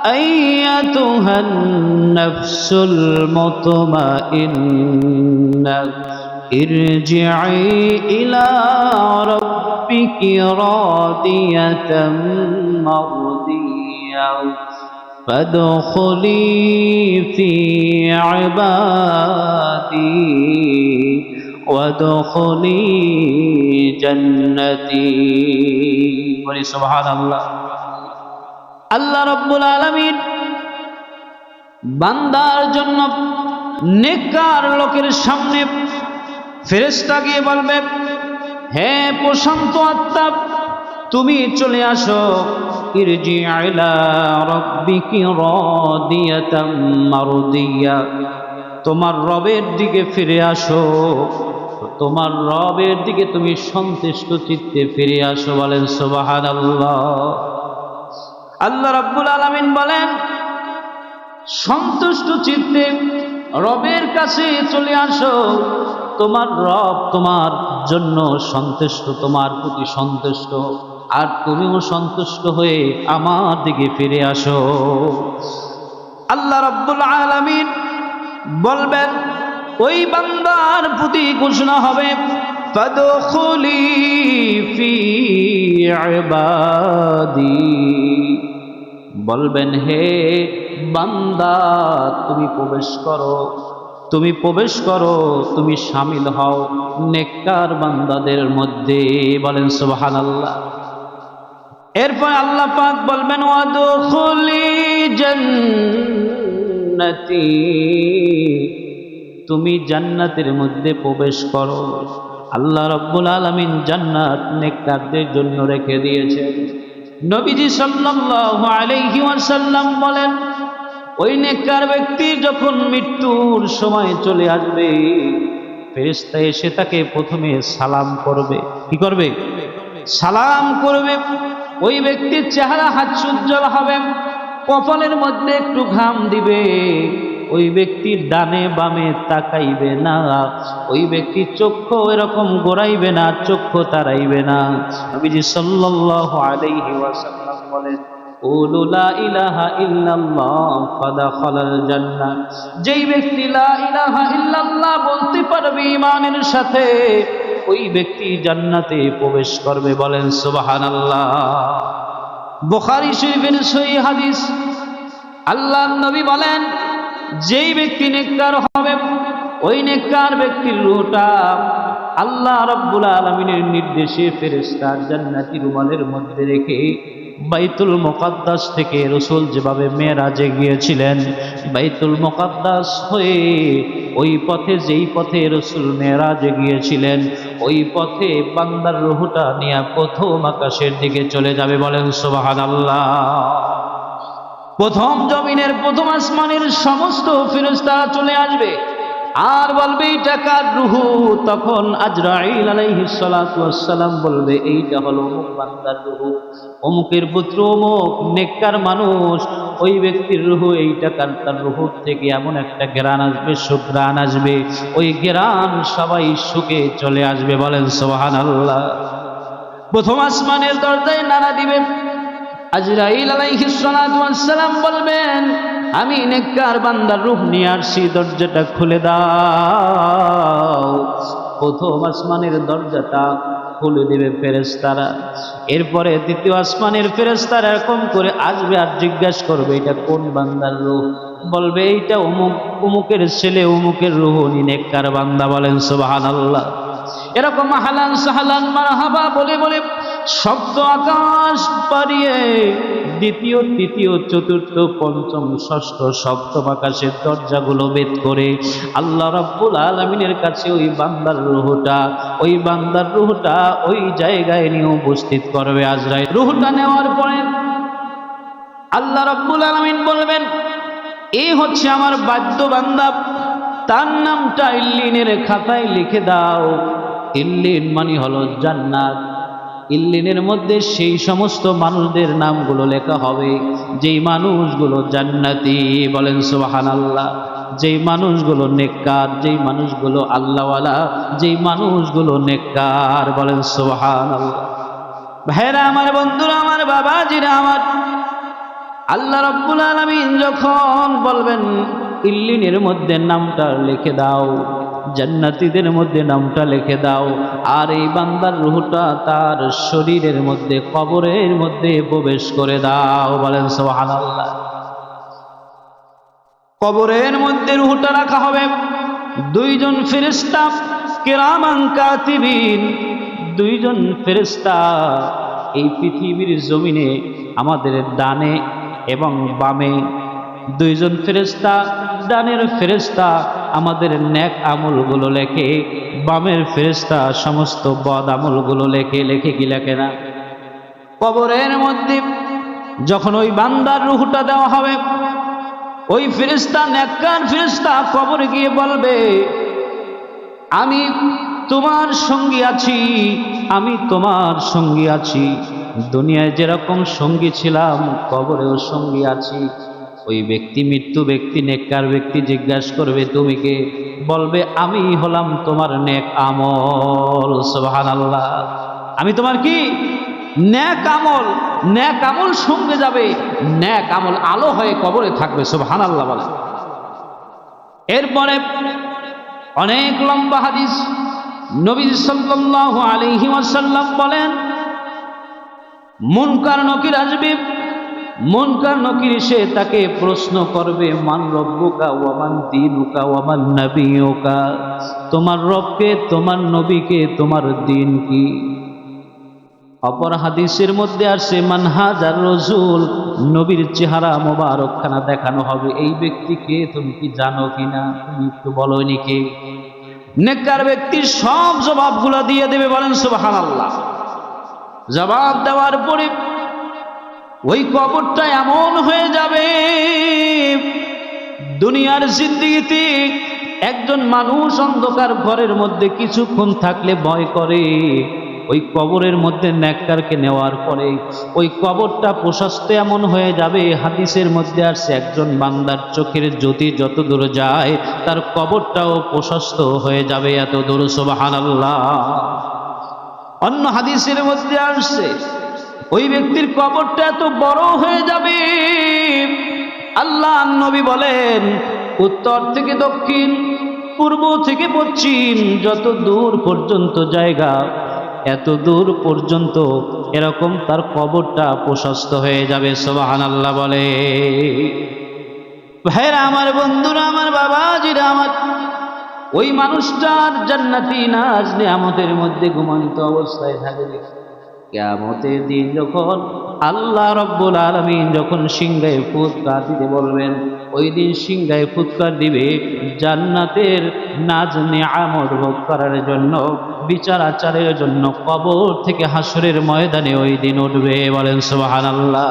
أيتها النفس المطمئنة ارجعي إلى ربك راضية مرضية فادخلي في عبادي وادخلي جنتي বলি সুবহানাল্লাহ। আল্লাহ রাব্বুল আলামিন বান্দার জন্য নেককার লোকের সামনে ফেরেশতা গিয়ে বলবে, হে প্রশান্ত আত্মা, তুমি চলে আসো, ইরজি ইলা রাব্বিকি রাদিয়াতাম মারদিয়া, তোমার রবের দিকে ফিরে আসো, তোমার রবের দিকে তুমি সন্তুষ্ট চিত্তে ফিরে আসো। বলেন সুবহানাল্লাহ। আল্লাহ রাব্বুল আলামিন বলেন, সন্তুষ্ট চিত্তে রবের কাছে চলে আসো, তোমার রব তোমার জন্য সন্তুষ্ট, তোমার প্রতি সন্তুষ্ট, আর তুমিও সন্তুষ্ট হয়ে আমার দিকে ফিরে আসো। আল্লাহ রাব্বুল আলামিন বলবেন, ওই বান্দার প্রতি ঘোষণা হবে, ফাদখুলি ফি ইবাদি, বলবেন, হে বান্দা, তুমি প্রবেশ করো, তুমি প্রবেশ করো, তুমি শামিল হও নেককার বান্দাদের মধ্যে। বলেন সুবহানাল্লাহ। এরপর আল্লাহ পাক বলবেন, ওয়াদখুলি জান্নাতি, তুমি জান্নাতের মধ্যে প্রবেশ করো। আল্লাহ রাব্বুল আলামিন জান্নাত নেককারদের জন্য রেখে দিয়েছেন। নবীজি সাল্লাল্লাহু আলাইহি ওয়াসাল্লাম বলেন, ওই নেককার ব্যক্তি যখন মৃত্যুর সময় চলে আসবে, ফেরেশতা এসে তাকে প্রথমে সালাম করবে। কি করবে? সালাম করবে। ওই ব্যক্তির চেহারা হাস্যোজ্জ্বল হবে, কপালের মধ্যে একটু ঘাম দিবে, ওই ব্যক্তির ডানে বামে তাকাইবে না, ওই ব্যক্তির চক্ষু এরকম গোড়াইবে না, চক্ষু তারাইবে না। নবীজি সাল্লাল্লাহু আলাইহি ওয়াসাল্লাম বলেন, কুলু লা ইলাহা ইল্লাল্লাহ ফাদাখালাল জান্নাহ, যেই ব্যক্তি লা ইলাহা ইল্লাল্লাহ বলতে পারবে ঈমানের সাথে, ওই ব্যক্তি জান্নাতে প্রবেশ করবে। বলেন সুবহানাল্লাহ। বুখারী শরীফের সহিহ হাদিস, আল্লাহর নবী বলেন, যেই ব্যক্তি নেককার হবে, ওই নেককার ব্যক্তির রূহটা আল্লাহ রাব্বুল আলামিনের নির্দেশে ফেরেশতা জান্নাতি রুমালের মধ্যে রেখে বাইতুল মুকাদ্দাস থেকে রাসূল যেভাবে মেরাজে গিয়েছিলেন, বাইতুল মুকাদ্দাস হয়ে ওই পথে, যেই পথে রাসূল মেরাজে গিয়েছিলেন, ওই পথে বান্দার রূহটা নিয়ে প্রথম আকাশের দিকে চলে যাবে। বলেন সুবহানাল্লাহ। প্রথম জমিনের, প্রথম আসমানের সমস্ত ফেরেশতারা চলে আসবে আর বলবে, এইটা কার রূহ? তখন আজরাইল আলাইহিস সালাতু ওয়াস সালাম বলবে, এইটা হলো অমুক বান্দার রূহ, অমুকের পুত্র অমুক নেককার মানুষ, ওই ব্যক্তির রূহ এইটা। কার? তার রূহ থেকে এমন একটা ঘ্রাণ আসবে, সুঘ্রাণ আসবে, ওই ঘ্রাণ সবাই শুকে চলে আসবে। বলেন সুবহানাল্লাহ। প্রথম আসমানের দরজায় নাড়া দিবে, আজরাইল আলাইহিস সালাতু ওয়াস সালাম বলবেন, আমি নেককার বান্দার রূহ নিয়ে আসছি, দরজাটা খুলে দাও। প্রথম আসমানের দরজাটা খুলে দেবে ফেরেশতারা। এরপরে দ্বিতীয় আসমানের ফেরেশতারা এরকম করে আসবে আর জিজ্ঞাসা করবে, এটা কোন বান্দার রূহ? বলবে, এইটা অমুক, অমুকের ছেলে, অমুকের রূহ, উনি নেককার বান্দা। বলেন সুবহানাল্লাহ। এরকম আহলান সাহলান মারহাবা বলে বলে সপ্ত আকাশ পাড়িয়ে দ্বিতীয়, তৃতীয়, চতুর্থ, পঞ্চম, ষষ্ঠ, সপ্তম আকাশের দরজাগুলো ভেদ করে আল্লাহ রাব্বুল আলামিনের কাছে ওই বান্দার রূহটা, ওই বান্দার রূহটা ওই জায়গায় নিয়ে উপস্থিত করবে আজরাইল। রূহটা নেওয়ার পরে আল্লাহ রাব্বুল আলামিন বলবেন, এই হচ্ছে আমার বাধ্য বান্দা, তার নামটা ইল্লিনের খাতায় লিখে দাও। ইল্লিন মানে হলো জান্নাত। ইল্লিনের মধ্যে সেই সমস্ত মানুষদের নামগুলো লেখা হবে যেই মানুষগুলো জান্নাতি। বলেন সুবহানাল্লাহ। যেই মানুষগুলো নেককার, যেই মানুষগুলো আল্লাহওয়ালা, যেই মানুষগুলো নেককার। বলেন সুবহানাল্লাহ। ভাইরা আমার, বন্ধুরা আমার, বাবাজিরা আমার, আল্লাহ রাব্বুল আলামিন যখন বলবেন ইল্লিনের মধ্যে নামটা লিখে দাও, জান্নাতীদের মধ্যে নামটা লিখে দাও, আর এই বান্দার রূহটা তার শরীরের মধ্যে কবরের মধ্যে প্রবেশ করে দাও। বলেন সুবহানাল্লাহ। কবরের মধ্যে রূহটা রাখা হবে। দুইজন ফেরেশতা কিরামান কাতিবিন, দুইজন ফেরেশতা এই পৃথিবীর জমিনে আমাদের ডানে এবং বামে, দুইজন ফেরেশতা, ডানের ফেরেশতা আমাদের নেক আমলগুলো লেখে, বামের ফেরেশতা সমস্ত বদ আমলগুলো লেখে। লেখে কি লেখে না? কবরের মধ্যে যখন ওই বান্দার রূহটা দেওয়া হবে, ওই ফেরেশতা, নেককার ফেরেশতা কবরে গিয়ে বলবে, আমি তোমার সঙ্গী আছি, আমি তোমার সঙ্গী আছি। দুনিয়ায় যেরকম সঙ্গী ছিলাম কবরেও সঙ্গী আছি। ওই ব্যক্তি, মৃত্যু ব্যক্তি, নেককার ব্যক্তি জিজ্ঞাসা করবে, তুমি কে? বলবে, আমি হলাম তোমার নেক আমল। সুবহানাল্লাহ। আমি তোমার কি? নেক আমল। নেক আমল সঙ্গে যাবে, নেক আমল আলো হয়ে কবরে থাকবে। সুবহানাল্লাহ বলে। এরপরে অনেক লম্বা হাদিস, নবী সাল্লাল্লাহু আলাইহি ওয়াসাল্লাম বলেন, মুনকার নকির আসবে, মুনকার নকির এসে তাকে প্রশ্ন করবে, মান রব্বুকা ওয়া মান দীনুকা ওয়া মান নাবিয়ুকা, তোমার রবকে, তোমার নবীকে, তোমার দিন কি? অপর হাদিসের মধ্যে আসে, মান হাজার রাসূল, নবীর চেহারা মোবারকখানা দেখানো হবে, এই ব্যক্তিকে তুমি কি জানো কিনা? তুমি একটু বলোনি কে? নেককার ব্যক্তির সব জবাবগুলো দিয়ে দেবে। বলেন সুবহানাল্লাহ। জবাব দেওয়ার পরে ওই কবরটা এমন হয়ে যাবে, দুনিয়ার জিন্দেগিতে একজন মানুষ অন্ধকার ঘরের মধ্যে কিছুক্ষণ থাকলে ভয় করে, ওই কবরের মধ্যে নেককারকে নেওয়ার পরে ওই কবরটা প্রশস্ত এমন হয়ে যাবে, হাদিসের মধ্যে আসছে একজন বান্দার চোখের জ্যোতি যত দূর যায় তার কবরটাও প্রশস্ত হয়ে যাবে, এত দূর। সুবহানাল্লাহ। অন্য হাদিসের মধ্যে আসছে ওই ব্যক্তির কবরটা এত বড় হয়ে যাবে, আল্লাহ নবী বলেন, উত্তর থেকে দক্ষিণ, পূর্ব থেকে পশ্চিম যত দূর পর্যন্ত জায়গা, এত দূর পর্যন্ত এরকম তার কবরটা প্রশস্ত হয়ে যাবে। সুবহানাল্লাহ বলে। ভাইরা আমার, বন্ধুরা আমার, বাবাজিরা আমার, ওই মানুষটার জান্নাতি নাজ নিয়ামতের মধ্যে ঘুমন্ত অবস্থায় থাকবে। কিয়ামতের দিন যখন আল্লাহ রাব্বুল আলামিন যখন সিংহায় ফুৎকার দিতে বলবেন, ওই দিন সিংহায় ফুৎকার দিবে জান্নাতের নাজ নিয়ামত ভোগ করার জন্য, বিচার আচারের জন্য কবর থেকে হাসরের ময়দানে ওই দিন উঠবে। বলেন সুবহানাল্লাহ।